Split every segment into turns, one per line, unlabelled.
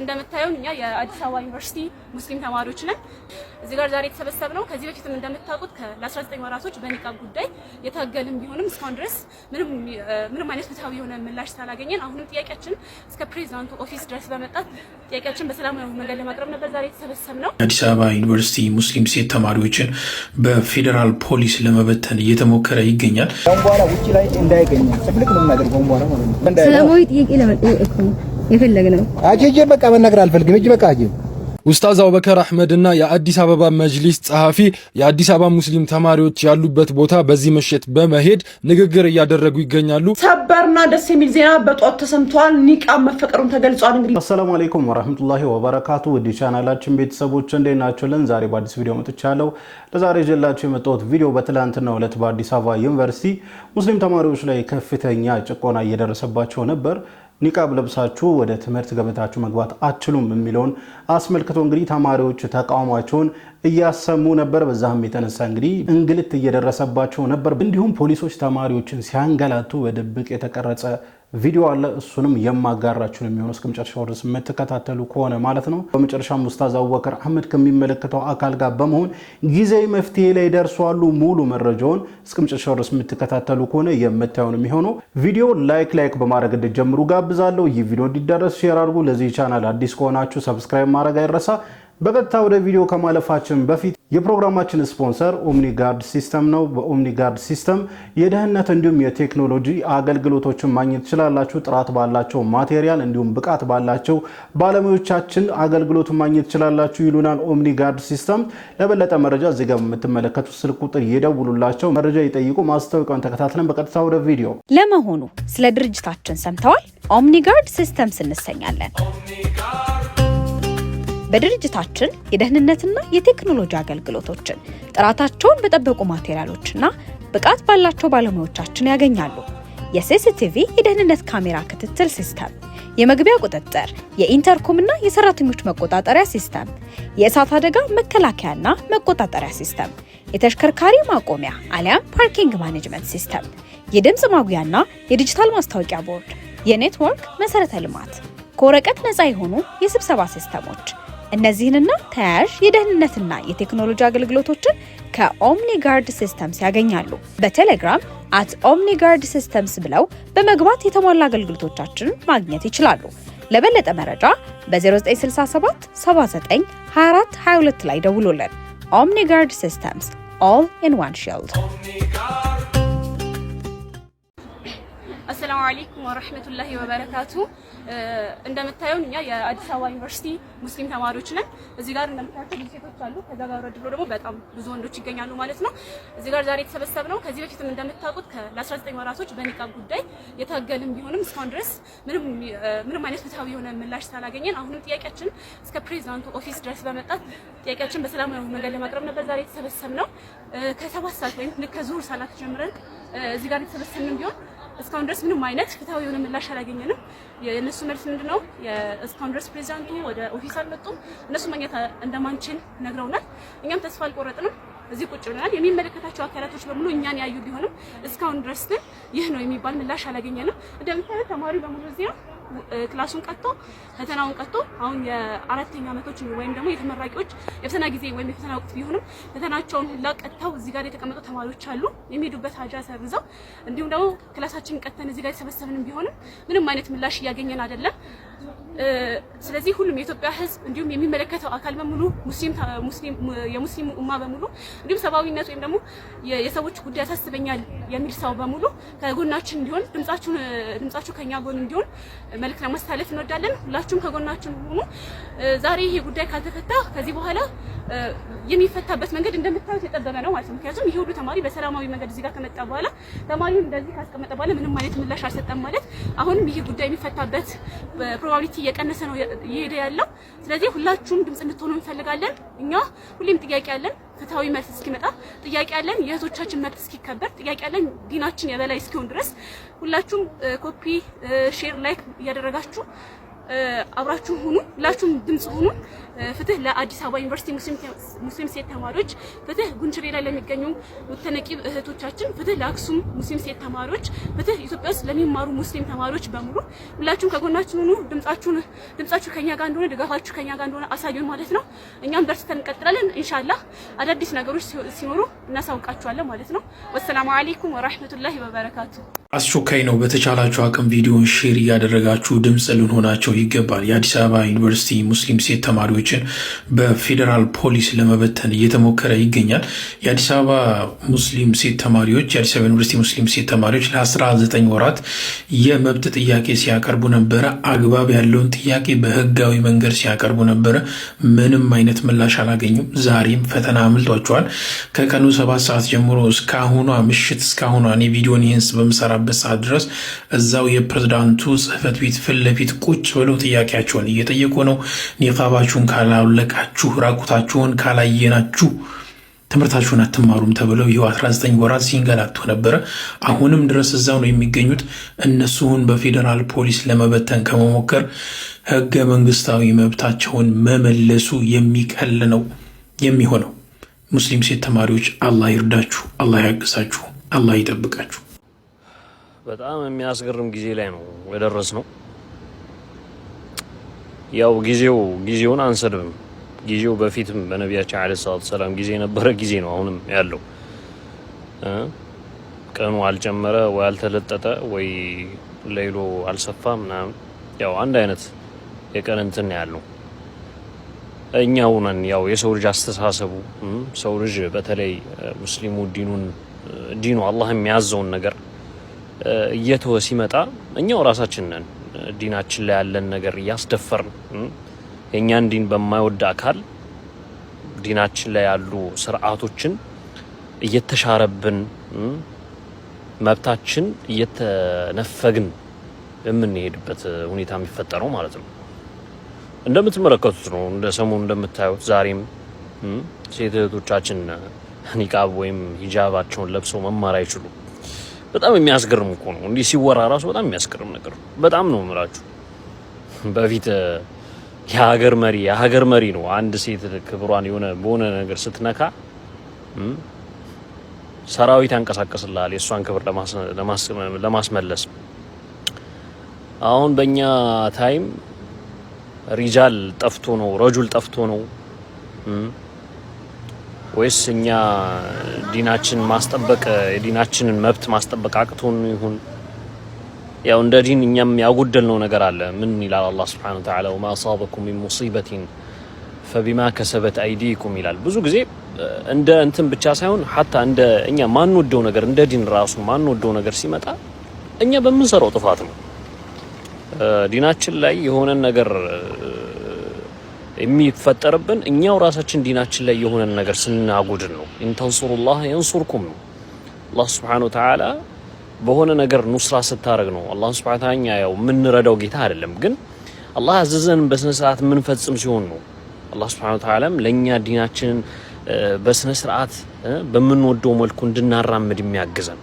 እንደምታዩን እኛ የአዲስ አበባ ዩኒቨርሲቲ ሙስሊም ተማሪዎች ነን። እዚህ ጋር ዛሬ የተሰበሰብነው ከዚህ በፊትም እንደምታውቁት ለ19 ወራቶች በኒቃብ ጉዳይ የታገልን ቢሆንም እስካሁን ድረስ ምንም አይነት ፍትሃዊ የሆነ ምላሽ ስላላገኘን አሁንም ጥያቄያችን እስከ ፕሬዝዳንቱ ኦፊስ ድረስ በመጣት ጥያቄያችን በሰላማዊ መንገድ ለማቅረብ ነበር ዛሬ የተሰበሰብነው።
አዲስ አበባ ዩኒቨርሲቲ ሙስሊም ሴት ተማሪዎችን በፌዴራል ፖሊስ ለመበተን እየተሞከረ ይገኛል።
በኋላ ውጪ ላይ እንዳይገኝ ጽፍልክ ነው ነገር በኋላ ማለት ነው።
ሰላማዊ ጥያቄ ለመጠየቅ የፈለግነው
አጄጄ በቃ መናገር አልፈልግም። እጅ በቃ አጄ
ኡስታዝ አቡበከር አህመድ እና የአዲስ አበባ መጅሊስ ጸሐፊ የአዲስ አበባ ሙስሊም ተማሪዎች ያሉበት ቦታ በዚህ ምሽት በመሄድ ንግግር እያደረጉ ይገኛሉ።
ሰበርና ደስ የሚል ዜና በጧት ተሰምቷል። ኒቃብ መፈቀሩን ተገልጿል። እንግዲህ
አሰላሙ አለይኩም ወራህመቱላሂ ወበረካቱ ወዲ ቻናላችን ቤተሰቦች እንዴት ናችሁልን? ዛሬ በአዲስ ቪዲዮ መጥቻለሁ። ለዛሬ ይዤላችሁ የመጣሁት ቪዲዮ በትላንትናው ዕለት በአዲስ አበባ ዩኒቨርሲቲ ሙስሊም ተማሪዎች ላይ ከፍተኛ ጭቆና እየደረሰባቸው ነበር። ኒቃብ ለብሳችሁ ወደ ትምህርት ገበታችሁ መግባት አትችሉም የሚለውን አስመልክቶ እንግዲህ ተማሪዎች ተቃውሟቸውን እያሰሙ ነበር። በዛም የተነሳ እንግዲህ እንግልት እየደረሰባቸው ነበር። እንዲሁም ፖሊሶች ተማሪዎችን ሲያንገላቱ በድብቅ የተቀረጸ ቪዲዮ አለ። እሱንም የማጋራችሁ ነው የሚሆነው እስከ መጨረሻው ድረስ የምትከታተሉ ከሆነ ማለት ነው። በመጨረሻም ኡስታዝ አቡበከር አህመድ ከሚመለከተው አካል ጋር በመሆን ጊዜያዊ መፍትሄ ላይ ደርሷሉ። ሙሉ መረጃውን እስከ መጨረሻው ድረስ የምትከታተሉ ከሆነ የምታዩ ነው የሚሆነው። ቪዲዮ ላይክ በማድረግ እንድትጀምሩ ጋብዛለሁ። ይህ ቪዲዮ እንዲደረስ ሼር አድርጉ። ለዚህ ቻናል አዲስ ከሆናችሁ ሰብስክራይብ ማድረግ አይረሳ። በቀጥታ ወደ ቪዲዮ ከማለፋችን በፊት የፕሮግራማችን ስፖንሰር ኦምኒ ጋርድ ሲስተም ነው። በኦምኒ ጋርድ ሲስተም የደህንነት እንዲሁም የቴክኖሎጂ አገልግሎቶችን ማግኘት ትችላላችሁ። ጥራት ባላቸው ማቴሪያል እንዲሁም ብቃት ባላቸው ባለሙያዎቻችን አገልግሎቱን ማግኘት ትችላላችሁ ይሉናል ኦምኒ ጋርድ ሲስተም። ለበለጠ መረጃ እዚህ ጋር የምትመለከቱት ስልክ ቁጥር ይደውሉላቸው፣ መረጃ ይጠይቁ። ማስታወቂያውን ተከታትለን በቀጥታ ወደ ቪዲዮ።
ለመሆኑ ስለ ድርጅታችን ሰምተዋል? ኦምኒ ጋርድ ሲስተምስ እንሰኛለን። በድርጅታችን የደህንነትና የቴክኖሎጂ አገልግሎቶችን ጥራታቸውን በጠበቁ ማቴሪያሎችና ብቃት ባላቸው ባለሙያዎቻችን ያገኛሉ። የሲሲቲቪ የደህንነት ካሜራ ክትትል ሲስተም፣ የመግቢያ ቁጥጥር፣ የኢንተርኮምና የሰራተኞች መቆጣጠሪያ ሲስተም፣ የእሳት አደጋ መከላከያና መቆጣጠሪያ ሲስተም፣ የተሽከርካሪ ማቆሚያ አሊያም ፓርኪንግ ማኔጅመንት ሲስተም፣ የድምፅ ማጉያና የዲጂታል ማስታወቂያ ቦርድ፣ የኔትወርክ መሰረተ ልማት፣ ከወረቀት ነፃ የሆኑ የስብሰባ ሲስተሞች። እነዚህንና ተያያዥ የደህንነትና የቴክኖሎጂ አገልግሎቶችን ከኦምኒ ጋርድ ሲስተምስ ያገኛሉ። በቴሌግራም @ኦምኒጋርድ ሲስተምስ ብለው በመግባት የተሟላ አገልግሎቶቻችንን ማግኘት ይችላሉ። ለበለጠ መረጃ በ0967 79 24 22 ላይ ደውሉልን። ኦምኒ ጋርድ ሲስተምስ all in one shield።
አሰላሙ አለይኩም ወራህመቱላሂ ወበረካቱ። እንደምታዩን እኛ የአዲስ አበባ ዩኒቨርሲቲ ሙስሊም ተማሪዎች ነን። እዚህ ጋር እንደምታዩት ብዙ ሴቶች አሉ። ከዛ ጋር ወርዶ ደግሞ በጣም ብዙ ወንዶች ይገኛሉ ማለት ነው። እዚህ ጋር ዛሬ የተሰበሰብነው ከዚህ በፊትም እንደምታውቁት ለ19 ወራቶች በኒቃብ ጉዳይ የታገልን ቢሆንም እስካሁን ድረስ ምንም አይነት ፍትሃዊ የሆነ ምላሽ ስላላገኘን አሁንም ጥያቄያችን እስከ ፕሬዝዳንቱ ኦፊስ ድረስ በመጣት ጥያቄያችን በሰላማዊ መንገድ ለማቅረብ ነበር ዛሬ የተሰበሰብነው። ከ7 ሰዓት ወይም ልክ ከዙሁር ሰላት ጀምረን እዚህ ጋር የተሰበሰብን ቢሆን እስካሁን ድረስ ምንም አይነት ፍትሃዊ የሆነ ምላሽ አላገኘንም። የነሱ መልስ ምንድነው? እስካሁን ድረስ ፕሬዝዳንቱ ወደ ኦፊስ አልመጡም። እነሱ ማግኘት እንደማንችል ነግረውናል። እኛም ተስፋ አልቆረጥንም። እዚህ ቁጭ ብለናል። የሚመለከታቸው አካላቶች በሙሉ እኛን ያዩ ቢሆንም እስካሁን ድረስ ግን ይህ ነው የሚባል ምላሽ አላገኘንም። እንደምታዩት ተማሪው በሙሉ እዚህ ነው። ክላሱን ቀጥቶ ፈተናውን ቀጥቶ አሁን የአራተኛ ዓመቶች ወይም ደግሞ የተመራቂዎች የፈተና ጊዜ ወይም የፈተና ወቅት ቢሆንም ፈተናቸውን ሁላ ቀጥተው እዚህ ጋር የተቀመጡ ተማሪዎች አሉ። የሚሄዱበት ሀጃ ሰርዘው እንዲሁም ደግሞ ክላሳችን ቀጥተን እዚህ ጋር የተሰበሰብንም ቢሆንም ምንም አይነት ምላሽ እያገኘን አይደለም። ስለዚህ ሁሉም የኢትዮጵያ ሕዝብ እንዲሁም የሚመለከተው አካል በሙሉ የሙስሊም ኡማ በሙሉ እንዲሁም ሰብአዊነት ወይም ደግሞ የሰዎች ጉዳይ ያሳስበኛል የሚል ሰው በሙሉ ከጎናችን እንዲሆን ድምጻችሁ ከኛ ጎን እንዲሆን መልእክት ለማስተላለፍ እንወዳለን። ሁላችሁም ከጎናችን ሁኑ። ዛሬ ይሄ ጉዳይ ካልተፈታ ከዚህ በኋላ የሚፈታበት መንገድ እንደምታዩት የጠበበ ነው ማለት ነው። ምክንያቱም ይሄ ሁሉ ተማሪ በሰላማዊ መንገድ እዚህ ጋር ከመጣ በኋላ ተማሪውን እንደዚህ ካስቀመጠ በኋላ ምንም አይነት ምላሽ አልሰጠም ማለት አሁንም ይሄ ጉዳይ የሚፈታበት ፕሮባቢሊቲ እየቀነሰ ነው እየሄደ ያለው። ስለዚህ ሁላችሁም ድምጽ እንድትሆኑ እንፈልጋለን። እኛ ሁሌም ጥያቄ ያለን ፍትሃዊ መልስ እስኪመጣ ጥያቄ ያለን የእህቶቻችን መብት እስኪከበር ጥያቄ ያለን ዲናችን የበላይ እስኪሆን ድረስ ሁላችሁም ኮፒ ሼር ላይክ እያደረጋችሁ አብራችሁ ሁኑ፣ ሁላችሁም ድምጽ ሁኑ። ፍትህ ለአዲስ አበባ ዩኒቨርሲቲ ሙስሊም ሴት ተማሪዎች፣ ፍትህ ጉንችሬ ላይ ለሚገኙ ተነቂብ እህቶቻችን፣ ፍትህ ለአክሱም ሙስሊም ሴት ተማሪዎች፣ ፍትህ ኢትዮጵያ ውስጥ ለሚማሩ ሙስሊም ተማሪዎች በሙሉ ሁላችሁም ከጎናችን ሁኑ። ድምጻችሁ ከኛ ጋር እንደሆነ ድጋፋችሁ ከኛ ጋር እንደሆነ አሳዩን ማለት ነው። እኛም በርትተን እንቀጥላለን። ኢንሻአላህ አዳዲስ ነገሮች ሲኖሩ እናሳውቃችኋለን ማለት ነው። ወሰላሙ አለይኩም ወራህመቱላሂ ወበረካቱ።
አስቸኳይ ነው። በተቻላችሁ አቅም ቪዲዮን ሼር እያደረጋችሁ ድምጽ ልንሆናቸው ይገባል። የአዲስ አበባ ዩኒቨርሲቲ ሙስሊም ሴት ተማሪዎችን በፌዴራል ፖሊስ ለመበተን እየተሞከረ ይገኛል። የአዲስ አበባ ሙስሊም ሴት ተማሪዎች የአዲስ አበባ ዩኒቨርሲቲ ሙስሊም ሴት ተማሪዎች ለ19 ወራት የመብት ጥያቄ ሲያቀርቡ ነበረ። አግባብ ያለውን ጥያቄ በህጋዊ መንገድ ሲያቀርቡ ነበረ። ምንም አይነት ምላሽ አላገኙም። ዛሬም ፈተና አምልጧቸዋል። ከቀኑ 7 ሰዓት ጀምሮ እስካሁኗ ምሽት እስካሁኗ እኔ ቪዲዮን ይህንስ በምሰራበት ሰዓት ድረስ እዛው የፕሬዝዳንቱ ጽህፈት ቤት ፊት ለፊት ቁጭ ብለው ጥያቄያቸውን እየጠየቁ ነው። ኒቃባችሁን ካላወለቃችሁ ራቁታችሁን ካላየናችሁ ትምህርታችሁን አትማሩም ተብለው ይኸው 19 ወራት ሲንገላቱ ነበረ። አሁንም ድረስ እዛው ነው የሚገኙት። እነሱን በፌዴራል ፖሊስ ለመበተን ከመሞከር ህገ መንግስታዊ መብታቸውን መመለሱ የሚቀል ነው የሚሆነው። ሙስሊም ሴት ተማሪዎች አላህ ይርዳችሁ፣ አላህ ያግዛችሁ፣ አላህ ይጠብቃችሁ።
በጣም የሚያስገርም ጊዜ ላይ ነው የደረስነው። ያው ጊዜውን አንሰድብም። ጊዜው በፊትም በነቢያችን አለይሂ ሰላቱ ሰላም ጊዜ የነበረ ጊዜ ነው አሁንም ያለው። ቀኑ አልጨመረ ወይ አልተለጠጠ ወይ ሌሎ አልሰፋ ምናምን ያው አንድ አይነት የቀን እንትን ያለው እኛው ነን። ያው የሰው ልጅ አስተሳሰቡ ሰው ልጅ በተለይ ሙስሊሙ ዲኑ አላህ የሚያዘውን ነገር እየተወ ሲመጣ እኛው ራሳችን ነን ዲናችን ላይ ያለን ነገር እያስደፈርን የኛን ዲን በማይወድ አካል ዲናችን ላይ ያሉ ስርዓቶችን እየተሻረብን መብታችን እየተነፈግን የምንሄድበት ሁኔታ የሚፈጠረው ማለት ነው። እንደምትመለከቱት ነው። እንደ ሰሞኑ እንደምታዩት ዛሬም ሴት እህቶቻችን ኒቃብ ወይም ሂጃባቸውን ለብሰው መማር አይችሉም። በጣም የሚያስገርም እኮ ነው። እንዲህ ሲወራ ራሱ በጣም የሚያስገርም ነገር ነው። በጣም ነው የምላችሁ። በፊት የሀገር መሪ ነው አንድ ሴት ክብሯን በሆነ ነገር ስትነካ ሰራዊት ያንቀሳቀስልሃል የእሷን ክብር ለማስመለስ። አሁን በእኛ ታይም ሪጃል ጠፍቶ ነው ረጁል ጠፍቶ ነው ወይስ እኛ ዲናችን ማስጠበቅ የዲናችንን መብት ማስጠበቅ አቅቶን ይሁን? ያው እንደ ዲን እኛም ያጎደልነው ነገር አለ። ምን ይላል አላህ Subhanahu Wa Ta'ala ወማ አሳበኩም ሚን ሙሲበቲን ፈቢማ ከሰበት አይዲኩም ይላል። ብዙ ጊዜ እንደ እንትን ብቻ ሳይሆን ሐታ እንደ እኛ ማንወደው ነገር እንደ ዲን ራሱ ማንወደው ነገር ሲመጣ እኛ በምንሰራው ጥፋት ነው። ዲናችን ላይ የሆነ ነገር የሚፈጠርብን እኛው ራሳችን ዲናችን ላይ የሆነ ነገር ስናጎድን ነው። ኢንተንሱሩላህ የንሱርኩም ነው። አላህ Subhanahu Wa Ta'ala በሆነ ነገር ኑስራ ስታረግ ነው። አላህ Subhanahu Wa Ta'ala ያው የምንረዳው ጌታ አይደለም፣ ግን አላህ አዘዘን በስነ ስርዓት የምንፈጽም ሲሆን ነው አላህ Subhanahu Wa Ta'ala ለኛ ዲናችንን በስነ ስርዓት በምንወደው መልኩ እንድናራምድ የሚያግዘን።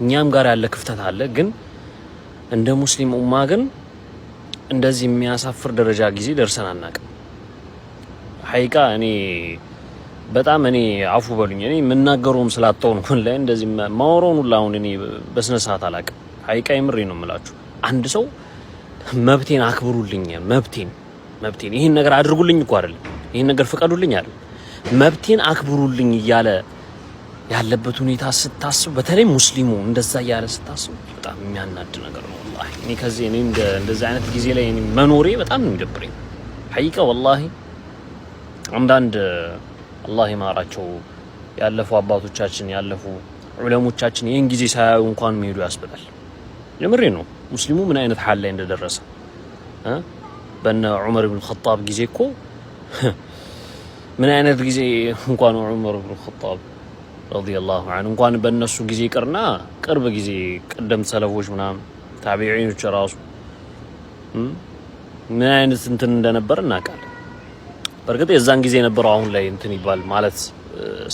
እኛም ጋር ያለ ክፍተት አለ፣ ግን እንደ ሙስሊም ኡማ ግን እንደዚህ የሚያሳፍር ደረጃ ጊዜ ደርሰን አናውቅም። ሐቂቃ እኔ አፉ በሉኝ እኔ የምናገረውም ስላጣው ነው ላይ እንደዚህ ማወራውን ሁሉ አሁን እኔ በስነ ስርዓት አላውቅም። ሐቂቃ የምሬ ነው የምላችሁ። አንድ ሰው መብቴን አክብሩልኝ፣ መብቴን ይሄን ነገር አድርጉልኝ እኮ አይደለም፣ ይሄን ነገር ፍቀዱልኝ አይደለም፣ መብቴን አክብሩልኝ እያለ ያለበት ሁኔታ ስታስብ፣ በተለይ ሙስሊሙ እንደዛ እያለ ስታስብ በጣም የሚያናድ ነገር ነው። ወላሂ እኔ ከዚህ እንደዛ አይነት ጊዜ ላይ መኖሬ በጣም ነው የሚደብረኝ ሐቂቃ ወላሂ። አንዳንድ አላህ ይማራቸው ያለፉ አባቶቻችን ያለፉ ዑለሞቻችን ይህን ጊዜ ሳያዩ እንኳን መሄዱ ያስብላል። የምሬ ነው። ሙስሊሙ ምን አይነት ሐል ላይ እንደደረሰ በነ ዑመር ኢብኑ ኸጣብ ጊዜ እኮ ምን አይነት ጊዜ እንኳን ዑመር ኢብኑ ኸጣብ ረዲየላሁ ዐንሁ እንኳን በእነሱ ጊዜ ይቅርና ቅርብ ጊዜ ቀደምት ሰለፎች ምናምን ታቢዒኖች ራሱ ምን አይነት እንትን እንደነበር እናውቃለን። በርግጥ የዛን ጊዜ የነበረው አሁን ላይ እንትን ይባል ማለት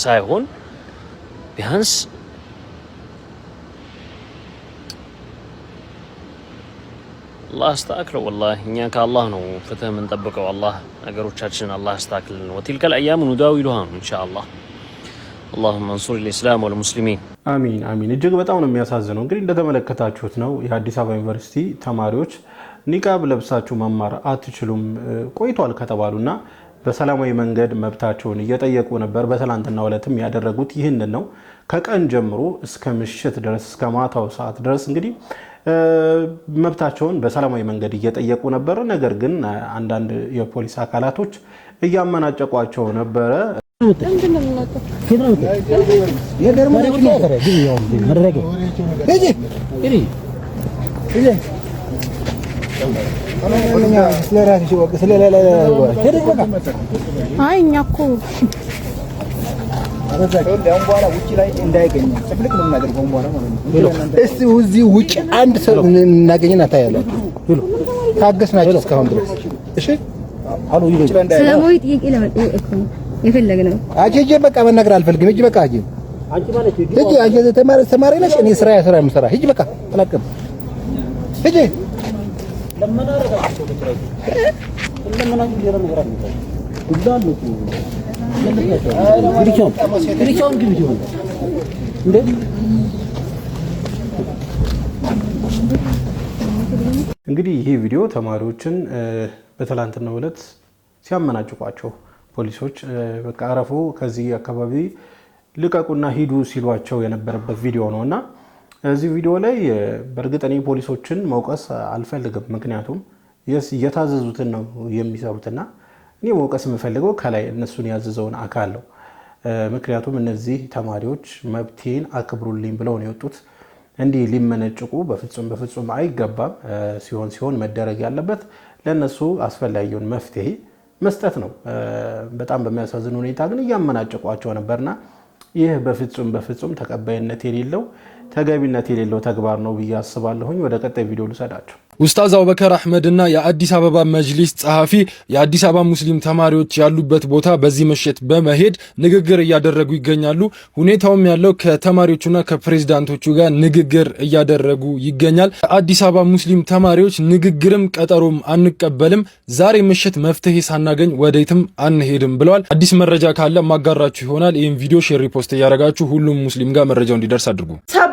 ሳይሆን ቢያንስ አላህ አስተካክለው። ወላሂ እኛ ከአላህ ነው ፍትህ የምንጠብቀው። አላህ ነገሮቻችንን አላህ አስተካክልን። ወቲልከል አያሙ ኑዳዊሉሃ ኢንሻአላህ። اللهم انصر الاسلام والمسلمين
አሚን አሚን። እጅግ በጣም ነው የሚያሳዝነው። እንግዲህ እንደተመለከታችሁት ነው የአዲስ አበባ ዩኒቨርሲቲ ተማሪዎች ኒቃብ ለብሳችሁ መማር አትችሉም ቆይቷል ከተባሉና በሰላማዊ መንገድ መብታቸውን እየጠየቁ ነበር። በትላንትናው ዕለትም ያደረጉት ይህንን ነው። ከቀን ጀምሮ እስከ ምሽት ድረስ እስከ ማታው ሰዓት ድረስ እንግዲህ መብታቸውን በሰላማዊ መንገድ እየጠየቁ ነበር። ነገር ግን አንዳንድ የፖሊስ አካላቶች እያመናጨቋቸው ነበረ።
እዚህ ውጭ አንድ ሰው እናገኘና ታያላችሁ። ታገስናችሁ እስካሁን ድረስ እሺ። አሉ ይበል
ሰላማዊ ጥያቄ ለመጠየቅ እኮ ነው የፈለግነው።
አጄ በቃ መናገር አልፈልግም። እጅ በቃ አጄ አጄ ተማሪ ነሽ። እኔ ስራ የምሰራ ሂጂ በቃ አላቀም ሂጂ
እንግዲህ ይሄ ቪዲዮ ተማሪዎችን በትላንትናው ዕለት ሲያመናጭቋቸው ፖሊሶች በቃ አረፉ ከዚህ አካባቢ ልቀቁና ሂዱ ሲሏቸው የነበረበት ቪዲዮ ነውና እዚህ ቪዲዮ ላይ በእርግጥ እኔ ፖሊሶችን መውቀስ አልፈልግም። ምክንያቱም የታዘዙትን ነው የሚሰሩትና እኔ መውቀስ የምፈልገው ከላይ እነሱን ያዘዘውን አካል ነው። ምክንያቱም እነዚህ ተማሪዎች መብቴን አክብሩልኝ ብለው ነው የወጡት። እንዲህ ሊመነጭቁ በፍጹም አይገባም። ሲሆን መደረግ ያለበት ለነሱ አስፈላጊውን መፍትሄ መስጠት ነው። በጣም በሚያሳዝን ሁኔታ ግን እያመናጨቋቸው ነበርና ይህ በፍጹም ተቀባይነት የሌለው ተገቢነት የሌለው ተግባር ነው ብዬ አስባለሁኝ። ወደ ቀጣይ ቪዲዮ ልሰዳችሁ።
ኡስታዝ አቡበከር አህመድና የአዲስ አበባ መጅሊስ ጸሐፊ የአዲስ አበባ ሙስሊም ተማሪዎች ያሉበት ቦታ በዚህ ምሽት በመሄድ ንግግር እያደረጉ ይገኛሉ። ሁኔታውም ያለው ከተማሪዎቹና ከፕሬዝዳንቶቹ ጋር ንግግር እያደረጉ ይገኛል። አዲስ አበባ ሙስሊም ተማሪዎች ንግግርም ቀጠሮም አንቀበልም፣ ዛሬ ምሽት መፍትሄ ሳናገኝ ወዴትም አንሄድም ብለዋል። አዲስ መረጃ ካለ ማጋራችሁ ይሆናል። ይህን ቪዲዮ ሼር ሪፖስት እያደረጋችሁ ሁሉም ሙስሊም ጋር መረጃው እንዲደርስ አድርጉ።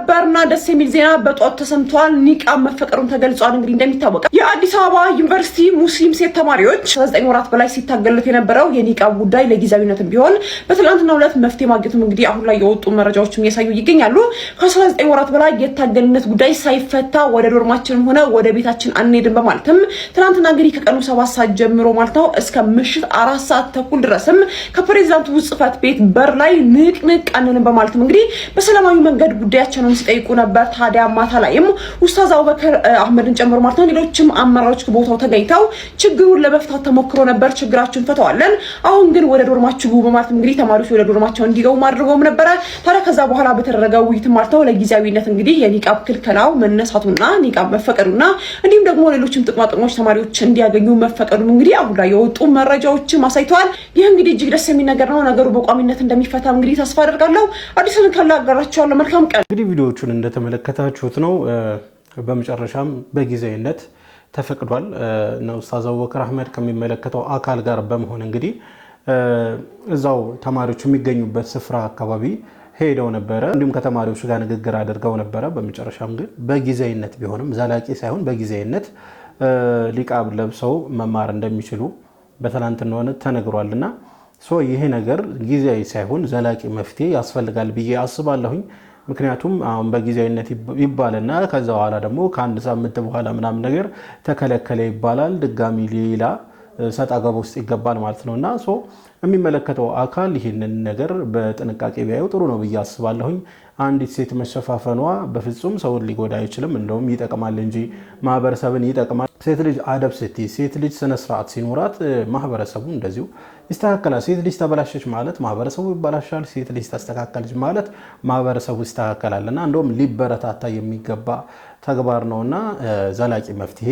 ሰበርና ደስ የሚል ዜና በጧት ተሰምቷል። ኒቃብ መፈቀሩን ተገልጿል። እንግዲህ እንደሚታወቀው የአዲስ አበባ ዩኒቨርሲቲ ሙስሊም ሴት ተማሪዎች 9 ወራት በላይ ሲታገሉት የነበረው የኒቃብ ጉዳይ ለጊዜያዊነትም ቢሆን በትላንትናው ዕለት መፍትሄ ማግኘቱም እንግዲህ አሁን ላይ የወጡ መረጃዎችም እያሳዩ ይገኛሉ። ከ19 ወራት በላይ የታገልነት ጉዳይ ሳይፈታ ወደ ዶርማችንም ሆነ ወደ ቤታችን አንሄድም በማለትም ትላንትና እንግዲህ ከቀኑ 7 ሰዓት ጀምሮ ማለት ነው እስከ ምሽት 4 ሰዓት ተኩል ድረስም ከፕሬዝዳንቱ ጽሕፈት ቤት በር ላይ ንቅንቅ አንልም በማለትም እንግዲህ በሰላማዊ መንገድ ጉዳያቸውን ሲጠይቁ ነበር። ታዲያ ማታ ላይም ኡስታዝ አቡበከር አህመድን ጨምሮ ማለት ነው ሌሎችም አመራሮች ከቦታው ተገኝተው ችግሩን ለመፍታት ተሞክሮ ነበር። ችግራችሁን ፈተዋለን፣ አሁን ግን ወደ ዶርማችሁ ግቡ በማለት እንግዲህ ተማሪዎች ወደ ዶርማቸው እንዲገቡ ማድረገውም ነበረ። ታዲያ ከዛ በኋላ በተደረገው ውይይት ማለት ነው ለጊዜያዊነት እንግዲህ የኒቃብ ክልከላው መነሳቱና ኒቃብ መፈቀዱና እንዲሁም ደግሞ ሌሎችም ጥቅማጥቅሞች ተማሪዎች እንዲያገኙ መፈቀዱም እንግዲህ አሁን ላይ የወጡ መረጃዎችም አሳይተዋል። ይህ እንግዲህ እጅግ ደስ የሚል ነገር ነው። ነገሩ በቋሚነት እንደሚፈታ እንግዲህ ተስፋ አደርጋለሁ። አዲስን ካለ አጋራችኋለሁ። መልካም ቀን።
እንግዲህ ቪዲዮዎቹን እንደተመለከታችሁት ነው። በመጨረሻም በጊዜያዊነት ተፈቅዷል እና ኡስታዝ አቡበከር አህመድ ከሚመለከተው አካል ጋር በመሆን እንግዲህ እዛው ተማሪዎች የሚገኙበት ስፍራ አካባቢ ሄደው ነበረ። እንዲሁም ከተማሪዎች ጋር ንግግር አድርገው ነበረ። በመጨረሻም ግን በጊዜያዊነት ቢሆንም ዘላቂ ሳይሆን በጊዜያዊነት ሊቃብ ለብሰው መማር እንደሚችሉ በትናንትናው ዕለት ተነግሯልና ይሄ ነገር ጊዜያዊ ሳይሆን ዘላቂ መፍትሄ ያስፈልጋል ብዬ አስባለሁኝ። ምክንያቱም አሁን በጊዜያዊነት ይባልና ከዛ በኋላ ደግሞ ከአንድ ሳምንት በኋላ ምናምን ነገር ተከለከለ ይባላል። ድጋሚ ሌላ ሰጣ ገባ ውስጥ ይገባል ማለት ነውና የሚመለከተው አካል ይህንን ነገር በጥንቃቄ ቢያዩ ጥሩ ነው ብዬ አስባለሁኝ። አንዲት ሴት መሸፋፈኗ በፍጹም ሰውን ሊጎዳ አይችልም፣ እንደውም ይጠቅማል እንጂ ማህበረሰብን ይጠቅማል። ሴት ልጅ አደብ ስትይ፣ ሴት ልጅ ስነ ስርዓት ሲኖራት ማህበረሰቡ እንደዚሁ ይስተካከላል። ሴት ልጅ ተበላሸች ማለት ማህበረሰቡ ይበላሻል። ሴት ልጅ ተስተካከለች ማለት ማህበረሰቡ ይስተካከላልና እንደውም ሊበረታታ የሚገባ ተግባር ነውና ዘላቂ መፍትሄ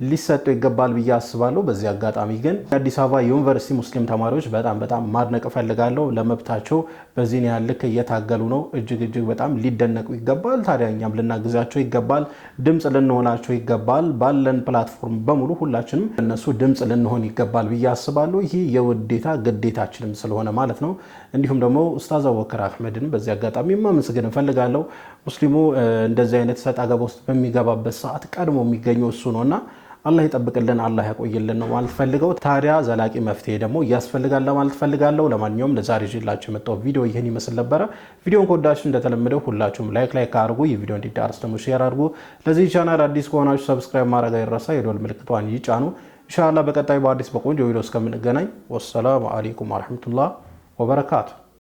ሊሰጡ ይገባል ብዬ አስባለሁ። በዚህ አጋጣሚ ግን የአዲስ አበባ ዩኒቨርሲቲ ሙስሊም ተማሪዎች በጣም ማድነቅ ፈልጋለሁ። ለመብታቸው በዚህ ያህል ልክ እየታገሉ ነው። እጅግ በጣም ሊደነቁ ይገባል። ታዲያ እኛም ልናግዛቸው ይገባል፣ ድምጽ ልንሆናቸው ይገባል። ባለን ፕላትፎርም በሙሉ ሁላችንም እነሱ ድምጽ ልንሆን ይገባል ብዬ አስባለሁ። ይህ የውዴታ ግዴታችንም ስለሆነ ማለት ነው። እንዲሁም ደግሞ ኡስታዝ አቡበከር አህመድን በዚህ አጋጣሚ ማመስገን ፈልጋለሁ። ሙስሊሙ እንደዚህ አይነት ሰጣ ገባ ውስጥ በሚገባበት ሰዓት ቀድሞ የሚገኘው እሱ ነውና አላህ ይጠብቅልን፣ አላህ ያቆይልን ነው ማለት ፈልገው። ታዲያ ዘላቂ መፍትሄ ደግሞ ያስፈልጋል ለማለት ፈልጋለሁ። ለማንኛውም ለዛሬ ይዤላችሁ የመጣው ቪዲዮ ይህን ይመስል ነበረ። ቪዲዮን ከወዳችሁ እንደተለመደው ሁላችሁም ላይክ አድርጉ። ይህ ቪዲዮ እንዲዳረስ ደግሞ ሼር አድርጉ። ለዚህ ቻናል አዲስ ከሆናችሁ ሰብስክራይብ ማድረግ አይረሳ። የደወል ምልክቷን ይጫኑ። ኢንሻአላህ በቀጣይ በአዲስ በቆንጆ ቪዲዮ እስከምንገናኝ ወሰላሙ አለይኩም ወራህመቱላህ ወበረካቱ።